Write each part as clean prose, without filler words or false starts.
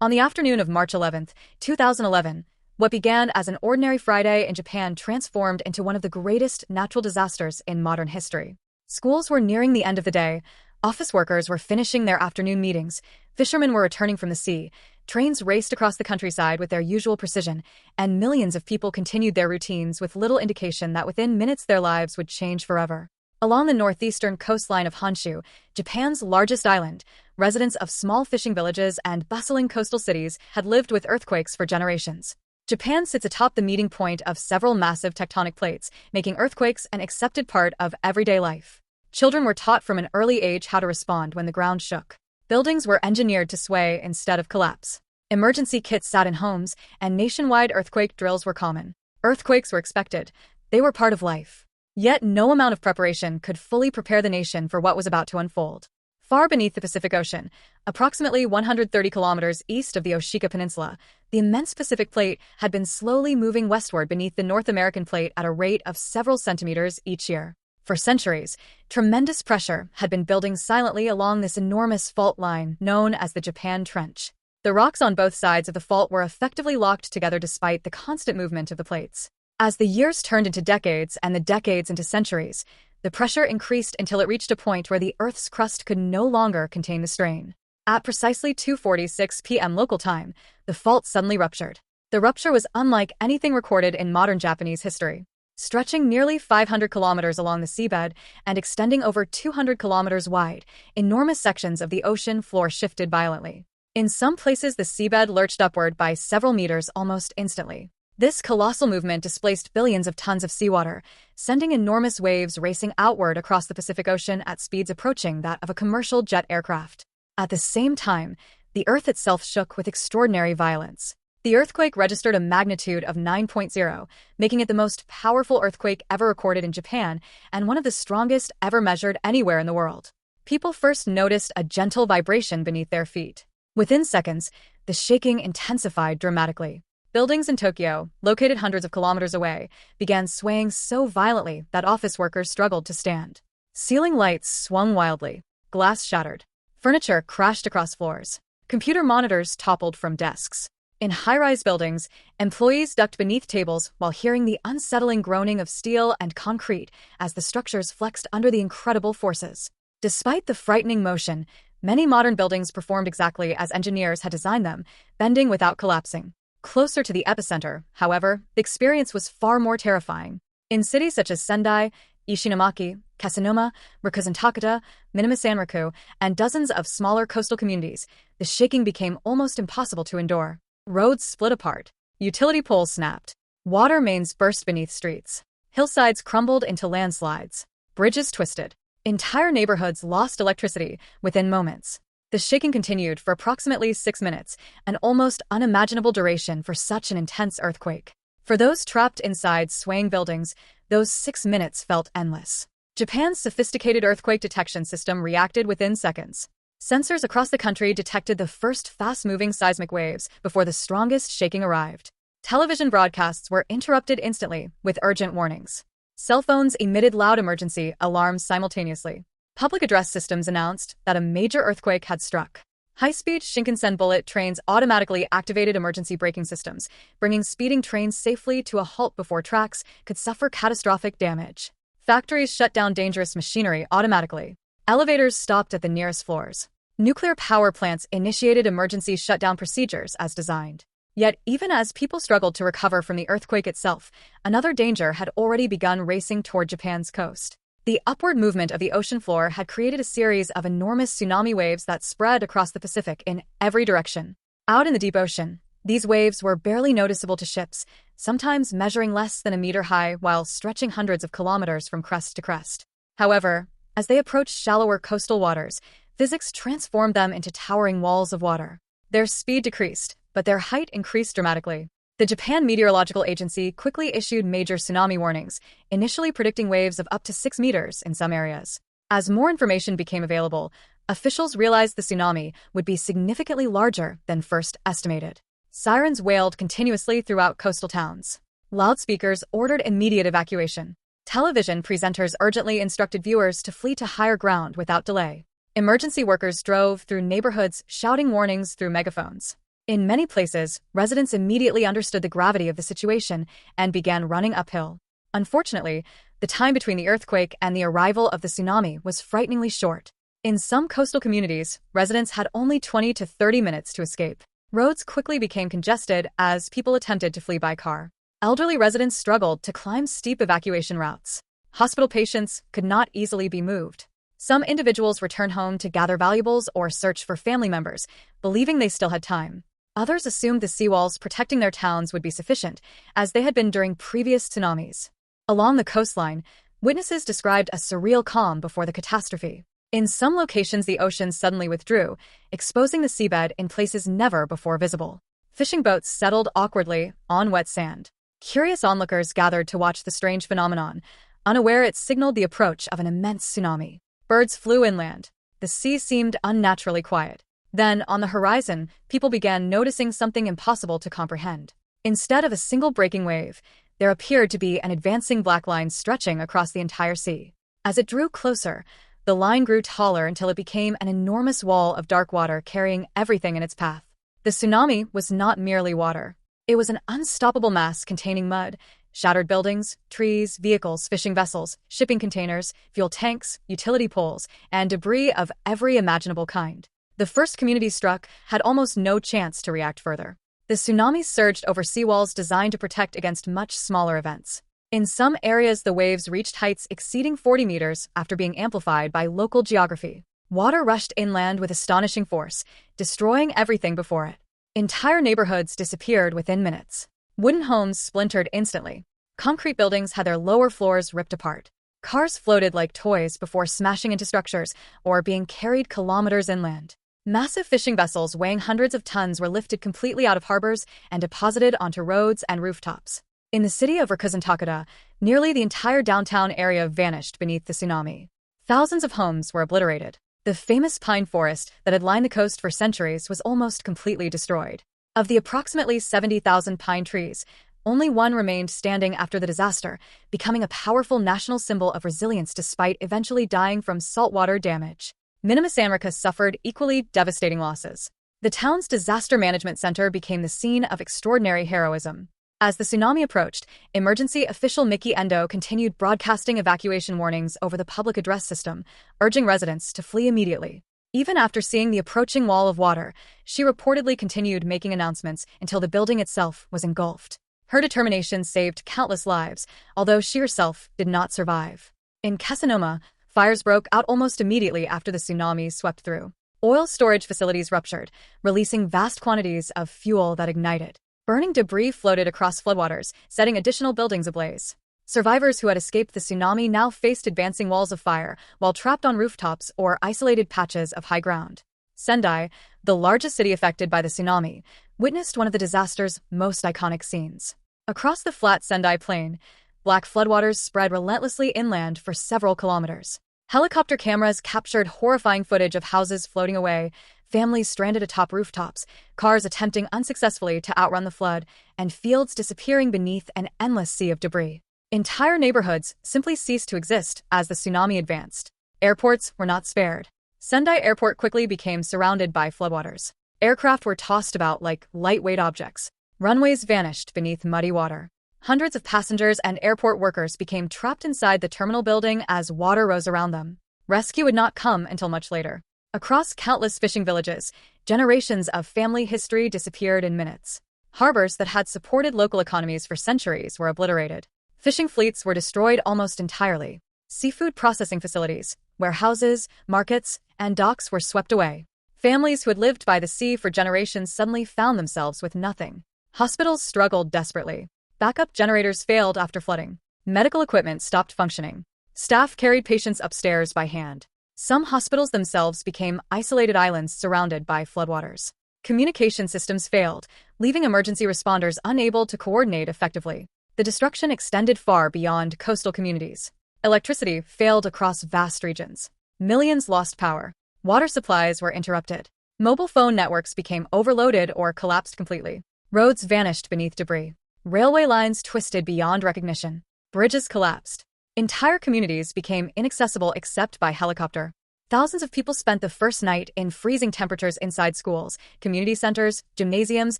On the afternoon of March 11, 2011, what began as an ordinary Friday in Japan transformed into one of the greatest natural disasters in modern history. Schools were nearing the end of the day, office workers were finishing their afternoon meetings, fishermen were returning from the sea, trains raced across the countryside with their usual precision, and millions of people continued their routines with little indication that within minutes their lives would change forever. Along the northeastern coastline of Honshu, Japan's largest island, residents of small fishing villages and bustling coastal cities had lived with earthquakes for generations. Japan sits atop the meeting point of several massive tectonic plates, making earthquakes an accepted part of everyday life. Children were taught from an early age how to respond when the ground shook. Buildings were engineered to sway instead of collapse. Emergency kits sat in homes, and nationwide earthquake drills were common. Earthquakes were expected. They were part of life. Yet no amount of preparation could fully prepare the nation for what was about to unfold. Far beneath the Pacific Ocean, approximately 130 kilometers east of the Oshika Peninsula, the immense Pacific Plate had been slowly moving westward beneath the North American Plate at a rate of several centimeters each year. For centuries, tremendous pressure had been building silently along this enormous fault line known as the Japan Trench. The rocks on both sides of the fault were effectively locked together despite the constant movement of the plates. As the years turned into decades and the decades into centuries, the pressure increased until it reached a point where the Earth's crust could no longer contain the strain. At precisely 2:46 p.m. local time, the fault suddenly ruptured. The rupture was unlike anything recorded in modern Japanese history. Stretching nearly 500 kilometers along the seabed and extending over 200 kilometers wide, enormous sections of the ocean floor shifted violently. In some places, the seabed lurched upward by several meters almost instantly. This colossal movement displaced billions of tons of seawater, sending enormous waves racing outward across the Pacific Ocean at speeds approaching that of a commercial jet aircraft. At the same time, the Earth itself shook with extraordinary violence. The earthquake registered a magnitude of 9.0, making it the most powerful earthquake ever recorded in Japan and one of the strongest ever measured anywhere in the world. People first noticed a gentle vibration beneath their feet. Within seconds, the shaking intensified dramatically. Buildings in Tokyo, located hundreds of kilometers away, began swaying so violently that office workers struggled to stand. Ceiling lights swung wildly. Glass shattered. Furniture crashed across floors. Computer monitors toppled from desks. In high-rise buildings, employees ducked beneath tables while hearing the unsettling groaning of steel and concrete as the structures flexed under the incredible forces. Despite the frightening motion, many modern buildings performed exactly as engineers had designed them, bending without collapsing. Closer to the epicenter, however, the experience was far more terrifying. In cities such as Sendai, Ishinomaki, Kasanoma, Rikuzen Takata, Minamisanraku, and dozens of smaller coastal communities, the shaking became almost impossible to endure. Roads split apart. Utility poles snapped. Water mains burst beneath streets. Hillsides crumbled into landslides. Bridges twisted. Entire neighborhoods lost electricity within moments. The shaking continued for approximately 6 minutes, an almost unimaginable duration for such an intense earthquake. For those trapped inside swaying buildings, those 6 minutes felt endless. Japan's sophisticated earthquake detection system reacted within seconds. Sensors across the country detected the first fast-moving seismic waves before the strongest shaking arrived. Television broadcasts were interrupted instantly with urgent warnings. Cell phones emitted loud emergency alarms simultaneously. Public address systems announced that a major earthquake had struck. High-speed Shinkansen bullet trains automatically activated emergency braking systems, bringing speeding trains safely to a halt before tracks could suffer catastrophic damage. Factories shut down dangerous machinery automatically. Elevators stopped at the nearest floors. Nuclear power plants initiated emergency shutdown procedures as designed. Yet, even as people struggled to recover from the earthquake itself, another danger had already begun racing toward Japan's coast. The upward movement of the ocean floor had created a series of enormous tsunami waves that spread across the Pacific in every direction. Out in the deep ocean, these waves were barely noticeable to ships, sometimes measuring less than a meter high while stretching hundreds of kilometers from crest to crest. However, as they approached shallower coastal waters, physics transformed them into towering walls of water. Their speed decreased, but their height increased dramatically. The Japan Meteorological Agency quickly issued major tsunami warnings, initially predicting waves of up to 6 meters in some areas. As more information became available, officials realized the tsunami would be significantly larger than first estimated. Sirens wailed continuously throughout coastal towns. Loudspeakers ordered immediate evacuation. Television presenters urgently instructed viewers to flee to higher ground without delay. Emergency workers drove through neighborhoods shouting warnings through megaphones. In many places, residents immediately understood the gravity of the situation and began running uphill. Unfortunately, the time between the earthquake and the arrival of the tsunami was frighteningly short. In some coastal communities, residents had only 20 to 30 minutes to escape. Roads quickly became congested as people attempted to flee by car. Elderly residents struggled to climb steep evacuation routes. Hospital patients could not easily be moved. Some individuals returned home to gather valuables or search for family members, believing they still had time. Others assumed the seawalls protecting their towns would be sufficient, as they had been during previous tsunamis. Along the coastline, witnesses described a surreal calm before the catastrophe. In some locations, the ocean suddenly withdrew, exposing the seabed in places never before visible. Fishing boats settled awkwardly on wet sand. Curious onlookers gathered to watch the strange phenomenon, unaware it signaled the approach of an immense tsunami. Birds flew inland. The sea seemed unnaturally quiet. Then, on the horizon, people began noticing something impossible to comprehend. Instead of a single breaking wave, there appeared to be an advancing black line stretching across the entire sea. As it drew closer, the line grew taller until it became an enormous wall of dark water carrying everything in its path. The tsunami was not merely water. It was an unstoppable mass containing mud, shattered buildings, trees, vehicles, fishing vessels, shipping containers, fuel tanks, utility poles, and debris of every imaginable kind. The first community struck had almost no chance to react further. The tsunami surged over seawalls designed to protect against much smaller events. In some areas, the waves reached heights exceeding 40 meters after being amplified by local geography. Water rushed inland with astonishing force, destroying everything before it. Entire neighborhoods disappeared within minutes. Wooden homes splintered instantly. Concrete buildings had their lower floors ripped apart. Cars floated like toys before smashing into structures or being carried kilometers inland. Massive fishing vessels weighing hundreds of tons were lifted completely out of harbors and deposited onto roads and rooftops. In the city of Rikuzen, nearly the entire downtown area vanished beneath the tsunami. Thousands of homes were obliterated. The famous pine forest that had lined the coast for centuries was almost completely destroyed. Of the approximately 70,000 pine trees, only one remained standing after the disaster, becoming a powerful national symbol of resilience despite eventually dying from saltwater damage. Minamisanrika suffered equally devastating losses. The town's disaster management center became the scene of extraordinary heroism. As the tsunami approached, emergency official Miki Endo continued broadcasting evacuation warnings over the public address system, urging residents to flee immediately. Even after seeing the approaching wall of water, she reportedly continued making announcements until the building itself was engulfed. Her determination saved countless lives, although she herself did not survive. In Casanoma, fires broke out almost immediately after the tsunami swept through. Oil storage facilities ruptured, releasing vast quantities of fuel that ignited. Burning debris floated across floodwaters, setting additional buildings ablaze. Survivors who had escaped the tsunami now faced advancing walls of fire while trapped on rooftops or isolated patches of high ground. Sendai, the largest city affected by the tsunami, witnessed one of the disaster's most iconic scenes. Across the flat Sendai plain, black floodwaters spread relentlessly inland for several kilometers. Helicopter cameras captured horrifying footage of houses floating away, families stranded atop rooftops, cars attempting unsuccessfully to outrun the flood, and fields disappearing beneath an endless sea of debris. Entire neighborhoods simply ceased to exist as the tsunami advanced. Airports were not spared. Sendai Airport quickly became surrounded by floodwaters. Aircraft were tossed about like lightweight objects. Runways vanished beneath muddy water. Hundreds of passengers and airport workers became trapped inside the terminal building as water rose around them. Rescue would not come until much later. Across countless fishing villages, generations of family history disappeared in minutes. Harbors that had supported local economies for centuries were obliterated. Fishing fleets were destroyed almost entirely. Seafood processing facilities, warehouses, markets, and docks were swept away. Families who had lived by the sea for generations suddenly found themselves with nothing. Hospitals struggled desperately. Backup generators failed after flooding. Medical equipment stopped functioning. Staff carried patients upstairs by hand. Some hospitals themselves became isolated islands surrounded by floodwaters. Communication systems failed, leaving emergency responders unable to coordinate effectively. The destruction extended far beyond coastal communities. Electricity failed across vast regions. Millions lost power. Water supplies were interrupted. Mobile phone networks became overloaded or collapsed completely. Roads vanished beneath debris. Railway lines twisted beyond recognition. Bridges collapsed. Entire communities became inaccessible except by helicopter. Thousands of people spent the first night in freezing temperatures inside schools, community centers, gymnasiums,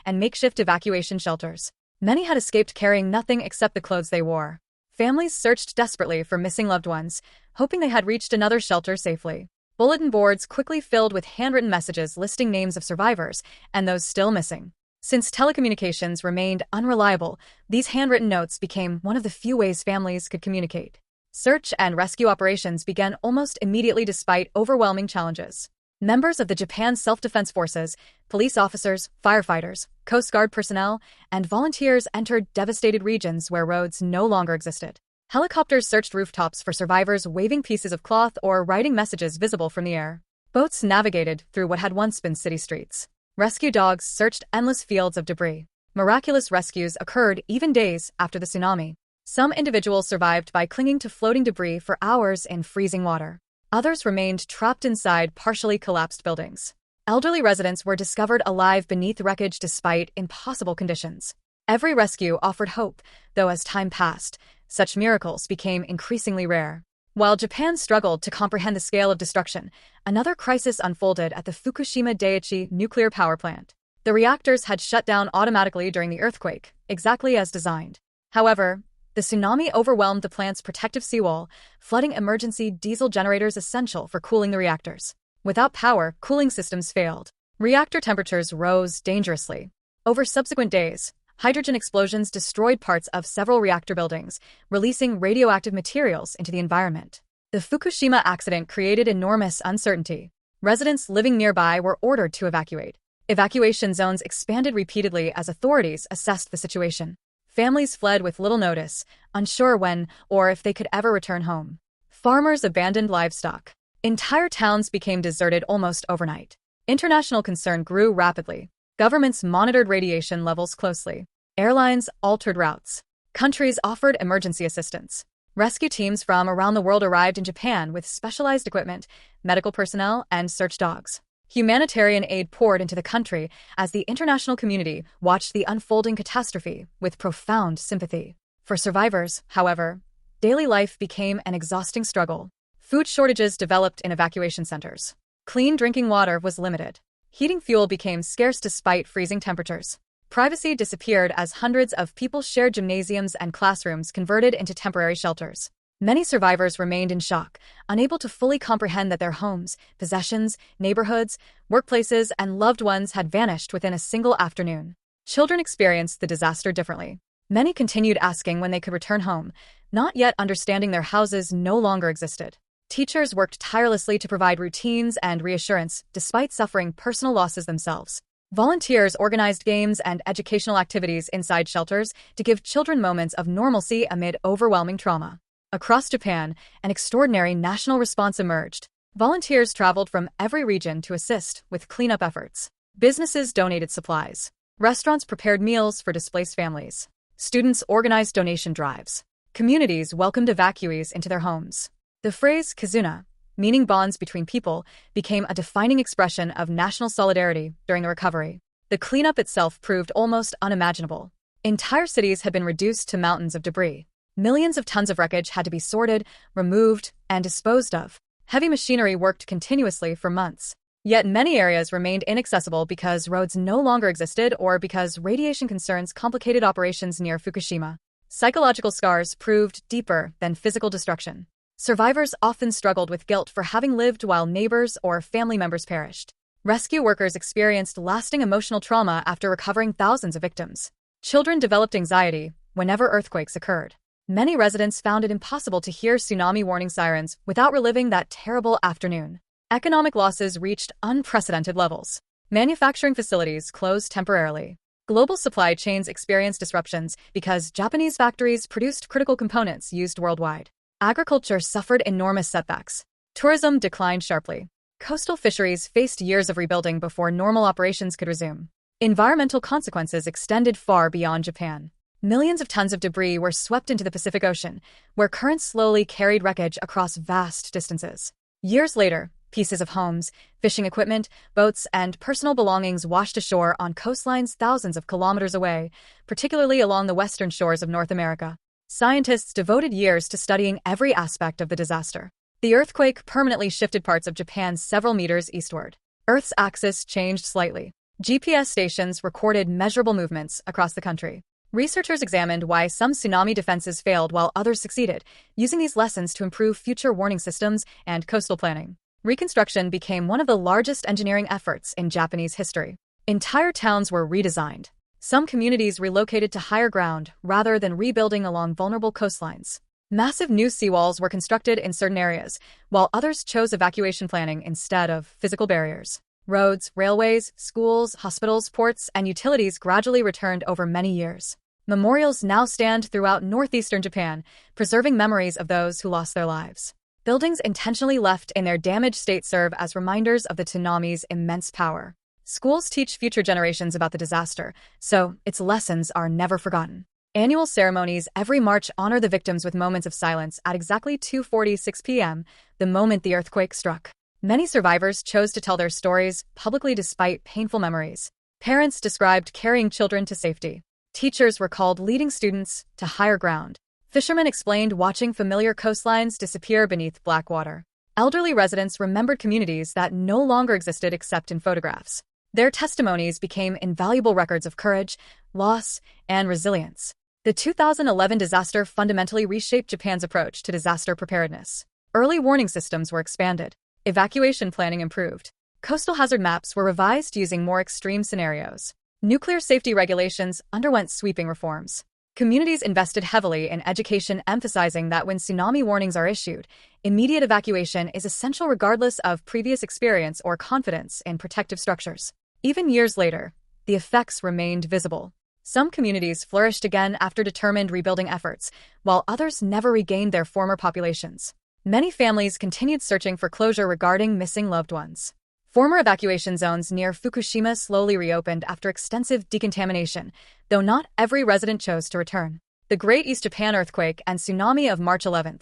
and makeshift evacuation shelters. Many had escaped carrying nothing except the clothes they wore. Families searched desperately for missing loved ones, hoping they had reached another shelter safely. Bulletin boards quickly filled with handwritten messages listing names of survivors and those still missing. Since telecommunications remained unreliable, these handwritten notes became one of the few ways families could communicate. Search and rescue operations began almost immediately despite overwhelming challenges. Members of the Japan Self-Defense Forces, police officers, firefighters, Coast Guard personnel, and volunteers entered devastated regions where roads no longer existed. Helicopters searched rooftops for survivors waving pieces of cloth or writing messages visible from the air. Boats navigated through what had once been city streets. Rescue dogs searched endless fields of debris. Miraculous rescues occurred even days after the tsunami. Some individuals survived by clinging to floating debris for hours in freezing water. Others remained trapped inside partially collapsed buildings. Elderly residents were discovered alive beneath wreckage despite impossible conditions. Every rescue offered hope, though as time passed, such miracles became increasingly rare. While Japan struggled to comprehend the scale of destruction, another crisis unfolded at the Fukushima Daiichi nuclear power plant. The reactors had shut down automatically during the earthquake, exactly as designed. However, the tsunami overwhelmed the plant's protective seawall, flooding emergency diesel generators essential for cooling the reactors. Without power, cooling systems failed. Reactor temperatures rose dangerously. Over subsequent days, hydrogen explosions destroyed parts of several reactor buildings, releasing radioactive materials into the environment. The Fukushima accident created enormous uncertainty. Residents living nearby were ordered to evacuate. Evacuation zones expanded repeatedly as authorities assessed the situation. Families fled with little notice, unsure when or if they could ever return home. Farmers abandoned livestock. Entire towns became deserted almost overnight. International concern grew rapidly. Governments monitored radiation levels closely. Airlines altered routes. Countries offered emergency assistance. Rescue teams from around the world arrived in Japan with specialized equipment, medical personnel, and search dogs. Humanitarian aid poured into the country as the international community watched the unfolding catastrophe with profound sympathy. For survivors, however, daily life became an exhausting struggle. Food shortages developed in evacuation centers. Clean drinking water was limited. Heating fuel became scarce despite freezing temperatures. Privacy disappeared as hundreds of people shared gymnasiums and classrooms converted into temporary shelters. Many survivors remained in shock, unable to fully comprehend that their homes, possessions, neighborhoods, workplaces, and loved ones had vanished within a single afternoon. Children experienced the disaster differently. Many continued asking when they could return home, not yet understanding their houses no longer existed. Teachers worked tirelessly to provide routines and reassurance, despite suffering personal losses themselves. Volunteers organized games and educational activities inside shelters to give children moments of normalcy amid overwhelming trauma. Across Japan, an extraordinary national response emerged. Volunteers traveled from every region to assist with cleanup efforts. Businesses donated supplies. Restaurants prepared meals for displaced families. Students organized donation drives. Communities welcomed evacuees into their homes. The phrase "kizuna," meaning bonds between people, became a defining expression of national solidarity during the recovery. The cleanup itself proved almost unimaginable. Entire cities had been reduced to mountains of debris. Millions of tons of wreckage had to be sorted, removed, and disposed of. Heavy machinery worked continuously for months. Yet many areas remained inaccessible because roads no longer existed or because radiation concerns complicated operations near Fukushima. Psychological scars proved deeper than physical destruction. Survivors often struggled with guilt for having lived while neighbors or family members perished. Rescue workers experienced lasting emotional trauma after recovering thousands of victims. Children developed anxiety whenever earthquakes occurred. Many residents found it impossible to hear tsunami warning sirens without reliving that terrible afternoon. Economic losses reached unprecedented levels. Manufacturing facilities closed temporarily. Global supply chains experienced disruptions because Japanese factories produced critical components used worldwide. Agriculture suffered enormous setbacks. Tourism declined sharply. Coastal fisheries faced years of rebuilding before normal operations could resume. Environmental consequences extended far beyond Japan. Millions of tons of debris were swept into the Pacific Ocean, where currents slowly carried wreckage across vast distances. Years later, pieces of homes, fishing equipment, boats, and personal belongings washed ashore on coastlines thousands of kilometers away, particularly along the western shores of North America. Scientists devoted years to studying every aspect of the disaster. The earthquake permanently shifted parts of Japan several meters eastward. Earth's axis changed slightly. GPS stations recorded measurable movements across the country. Researchers examined why some tsunami defenses failed while others succeeded, using these lessons to improve future warning systems and coastal planning. Reconstruction became one of the largest engineering efforts in Japanese history. Entire towns were redesigned. Some communities relocated to higher ground rather than rebuilding along vulnerable coastlines. Massive new seawalls were constructed in certain areas, while others chose evacuation planning instead of physical barriers. Roads, railways, schools, hospitals, ports, and utilities gradually returned over many years. Memorials now stand throughout northeastern Japan, preserving memories of those who lost their lives. Buildings intentionally left in their damaged state serve as reminders of the tsunami's immense power. Schools teach future generations about the disaster, so its lessons are never forgotten. Annual ceremonies every March honor the victims with moments of silence at exactly 2:46 p.m., the moment the earthquake struck. Many survivors chose to tell their stories publicly despite painful memories. Parents described carrying children to safety. Teachers recalled leading students to higher ground. Fishermen explained watching familiar coastlines disappear beneath black water. Elderly residents remembered communities that no longer existed except in photographs. Their testimonies became invaluable records of courage, loss, and resilience. The 2011 disaster fundamentally reshaped Japan's approach to disaster preparedness. Early warning systems were expanded. Evacuation planning improved. Coastal hazard maps were revised using more extreme scenarios. Nuclear safety regulations underwent sweeping reforms. Communities invested heavily in education, emphasizing that when tsunami warnings are issued, immediate evacuation is essential regardless of previous experience or confidence in protective structures. Even years later, the effects remained visible. Some communities flourished again after determined rebuilding efforts, while others never regained their former populations. Many families continued searching for closure regarding missing loved ones. Former evacuation zones near Fukushima slowly reopened after extensive decontamination, though not every resident chose to return. The Great East Japan Earthquake and Tsunami of March 11,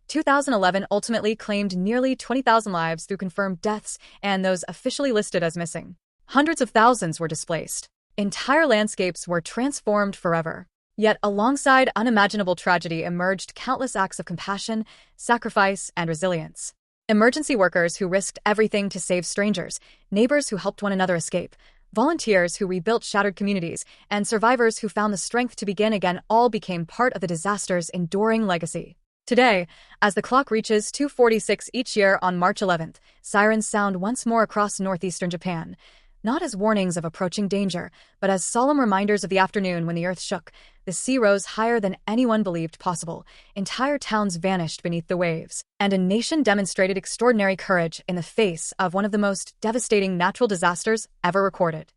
2011 ultimately claimed nearly 20,000 lives through confirmed deaths and those officially listed as missing. Hundreds of thousands were displaced. Entire landscapes were transformed forever. Yet alongside unimaginable tragedy emerged countless acts of compassion, sacrifice, and resilience. Emergency workers who risked everything to save strangers, neighbors who helped one another escape, volunteers who rebuilt shattered communities, and survivors who found the strength to begin again all became part of the disaster's enduring legacy. Today, as the clock reaches 2:46 each year on March 11th, sirens sound once more across northeastern Japan, not as warnings of approaching danger, but as solemn reminders of the afternoon when the earth shook, the sea rose higher than anyone believed possible, entire towns vanished beneath the waves, and a nation demonstrated extraordinary courage in the face of one of the most devastating natural disasters ever recorded.